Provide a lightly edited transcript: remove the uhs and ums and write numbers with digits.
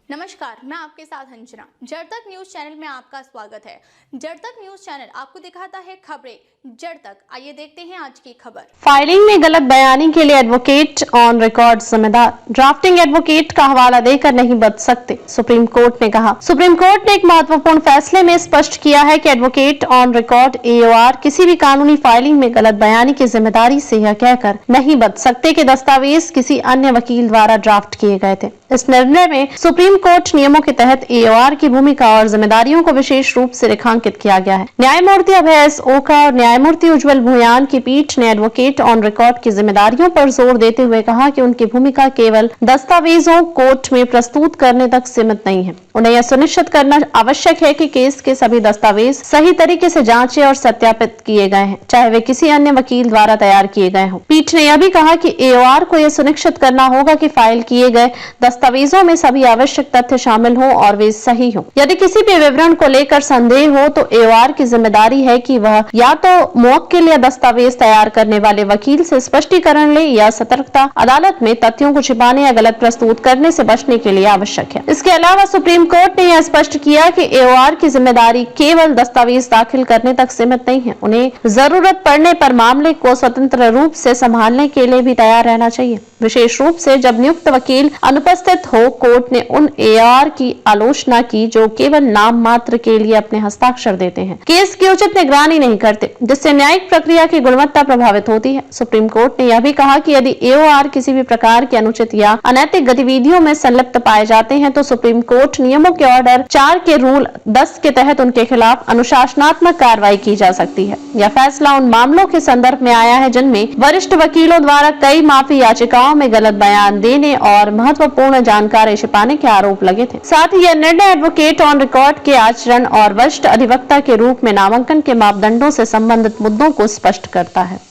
नमस्कार, मैं आपके साथ अंजना। जड़ तक न्यूज चैनल में आपका स्वागत है। जड़ तक न्यूज चैनल आपको दिखाता है खबरें जड़ तक। आइए देखते हैं आज की खबर। फाइलिंग में गलत बयानी के लिए एडवोकेट ऑन रिकॉर्ड जिम्मेदार। ड्राफ्टिंग एडवोकेट का हवाला देकर नहीं बच सकते, सुप्रीम कोर्ट ने कहा। सुप्रीम कोर्ट ने एक महत्वपूर्ण फैसले में स्पष्ट किया है कि एडवोकेट ऑन रिकॉर्ड AOR किसी भी कानूनी फाइलिंग में गलत बयानी की जिम्मेदारी से यह कहकर नहीं बच सकते कि दस्तावेज किसी अन्य वकील द्वारा ड्राफ्ट किए गए थे। इस निर्णय में सुप्रीम कोर्ट नियमों के तहत AOR की भूमिका और जिम्मेदारियों को विशेष रूप से रेखांकित किया गया है। न्यायमूर्ति अभय S ओका और न्यायमूर्ति उज्जवल भुयान की पीठ ने एडवोकेट ऑन रिकॉर्ड की जिम्मेदारियों पर जोर देते हुए कहा कि उनकी भूमिका केवल दस्तावेजों कोर्ट में प्रस्तुत करने तक सीमित नहीं है। उन्हें यह सुनिश्चित करना आवश्यक है कि केस के सभी दस्तावेज सही तरीके से जांचे और सत्यापित किए गए हैं, चाहे वे किसी अन्य वकील द्वारा तैयार किए गए हों। पीठ ने यह भी कहा कि AOR को यह सुनिश्चित करना होगा कि फाइल किए गए दस्तावेजों में सभी आवश्यक तथ्य शामिल हों और वे सही हों। यदि किसी भी विवरण को लेकर संदेह हो तो AOR की जिम्मेदारी है कि वह या तो मुवक्किल या दस्तावेज तैयार करने वाले वकील से स्पष्टीकरण ले या सतर्कता अदालत में तथ्यों को छिपाने या गलत प्रस्तुत करने से बचने के लिए आवश्यक है। इसके अलावा सुप्रीम कोर्ट ने यह स्पष्ट किया कि AOR की जिम्मेदारी केवल दस्तावेज दाखिल करने तक सीमित नहीं है। उन्हें जरूरत पड़ने पर मामले को स्वतंत्र रूप से संभालने के लिए भी तैयार रहना चाहिए, विशेष रूप से जब नियुक्त वकील अनुपस्थित हो। कोर्ट ने उन AOR की आलोचना की जो केवल नाम मात्र के लिए अपने हस्ताक्षर देते हैं, केस की उचित निगरानी नहीं करते, जिससे न्यायिक प्रक्रिया की गुणवत्ता प्रभावित होती है। सुप्रीम कोर्ट ने यह भी कहा कि यदि AOR किसी भी प्रकार की अनुचित या अनैतिक गतिविधियों में संलिप्त पाए जाते हैं तो सुप्रीम कोर्ट नियमों के ऑर्डर 4 के रूल 10 के तहत उनके खिलाफ अनुशासनात्मक कार्रवाई की जा सकती है। यह फैसला उन मामलों के संदर्भ में आया है जिनमें वरिष्ठ वकीलों द्वारा कई माफी याचिकाओं में गलत बयान देने और महत्वपूर्ण जानकारी छिपाने के आरोप लगे थे। साथ ही यह निर्णय एडवोकेट ऑन रिकॉर्ड के आचरण और वरिष्ठ अधिवक्ता के रूप में नामांकन के मापदंडों से संबंधित मुद्दों को स्पष्ट करता है।